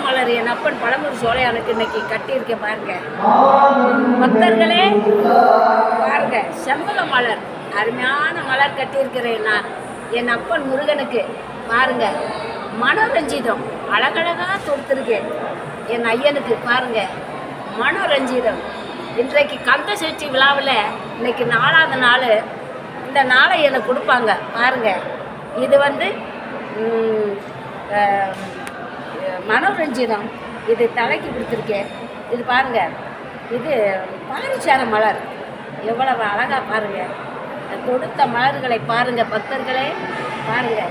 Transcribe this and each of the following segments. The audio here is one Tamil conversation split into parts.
மலர் என் அப்பன் பழமுதிர் சோலையானுக்கு இன்னைக்கு கட்டியிருக்கேன் பாருங்க பக்தர்களே. பாருங்க செம்பக மலர், அருமையான மலர் கட்டியிருக்கிறேன் நான் என் அப்பன் முருகனுக்கு. பாருங்க மனோரஞ்சிதம் அழகழகாக தொடுத்துருக்கேன் என் ஐயனுக்கு. பாருங்க மனோரஞ்சிதம். இன்றைக்கு கந்த சஷ்டி விழாவில் இன்னைக்கு 4ஆவது நாள். இந்த நாளை எனக்கு கொடுப்பாங்க பாருங்க. இது மனோரஞ்சிதம், இது தலைக்கு கொடுத்துருக்கேன். இது பாருங்க, இது பாரிச்சார மலர் எவ்வளவு அழகாக பாருங்க. கொடுத்த மலர்களை பாருங்க பக்தர்களே. பாருங்க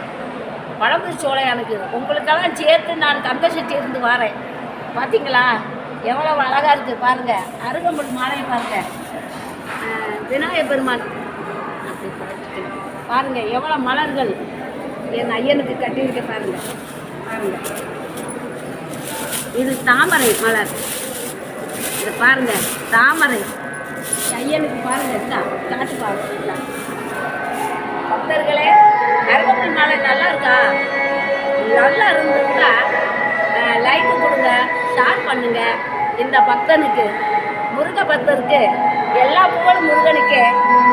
பழமுதிர் சோலையானுக்கு உங்களுக்கெல்லாம் சேர்த்து நான் கந்த சஷ்டி இருந்து வரேன். பார்த்தீங்களா எவ்வளவு அழகாக இருக்குது பாருங்க. அருகம்புல் மாலை பாருங்க, விநாயகர் பெருமான் பாருங்க எவ்வளோ மலர்கள் என் ஐயனுக்கு கட்டியிருக்க பாருங்க. பாருங்க இது தாமரை மலர், இது பாருங்க தாமரை ஐயனுக்கு பாருங்க. காட்டு பாருங்க பக்தர்களே. அருகம்புல் மாலை நல்லா இருக்கா? நல்லா இருந்துட்டா லைக்கு கொடுங்க, ஷேர் பண்ணுங்க. இந்த பக்தனுக்கு முருக பக்தருக்கு எல்லா புகழும் முருகனுக்கு.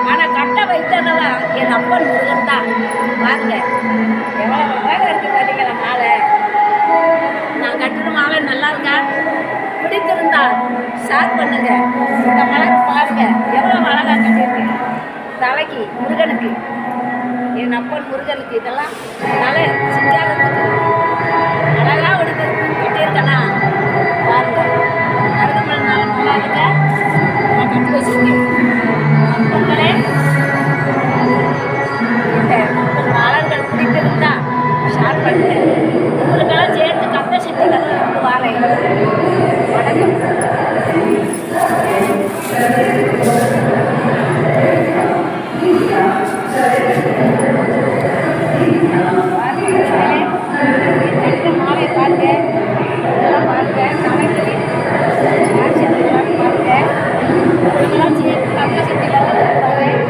ஆனால் கட்ட வைத்ததெல்லாம் என் அப்பன் முருகன் தான். பாருங்க எவ்வளோ அழகாக இருக்குது பார்த்தீங்களா மாலை. நான் கட்டுற மாலை நல்லா இருக்கா? பிடித்திருந்தா ஷேர் பண்ணுங்க. இந்த மலர் பாருங்க எவ்வளோ அழகாக கட்டியிருக்கேன் தலைக்கு முருகனுக்கு, என் அப்பன் முருகனுக்கு. இதெல்லாம் தலை சிங்காரத்துக்கு அழகாக எடுத்து கட்டியிருக்கேனா பாருங்க. அருகம்புல் நல்லா இருக்க நான் கட்டி வச்சுருக்கேன். மக்களே இந்த மலர்கள் பிடித்திருந்தா ஷேர் பண்ணுங்க. உங்களுக்கெல்லாம் சேர்த்து கந்த சஷ்டி கற்று வரேன். வணக்கம். மாலை பாருங்க, இதெல்லாம் பாருங்க சமைத்து பாருங்க. இதெல்லாம் சேர்த்து கந்த சஷ்டியில் வரேன்.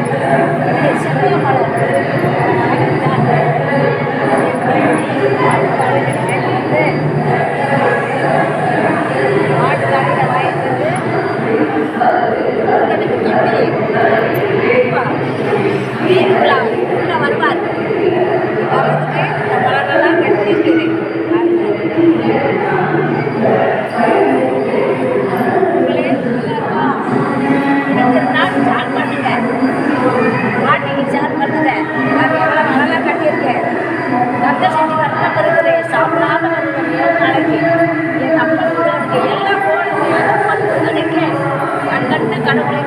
செம்பக மலர் மாட்டு கடையில் வாங்கிட்டு முருகனுக்கு கட்டி வீடுகளா உள்ள வருவார். வர்றதுக்கு இந்த மலரெல்லாம் கட்டி இருக்கிறேன். ஷேர் பண்ணுங்க, பாட்டிக்கு ஷேர் பண்ணுங்க. நான் எவ்வளோ மலரெல்லாம் கட்டியிருக்கேன். கந்த சஷ்டி வரலாம் வருகிறேன். சாப்பிடாம வருவேன் 7 நாளைக்கு. என் அப்பன் முருகனுக்கு எல்லாம் போடுங்க. என் அப்பன் முருகனுக்கு கண்கண்ட கடவுளை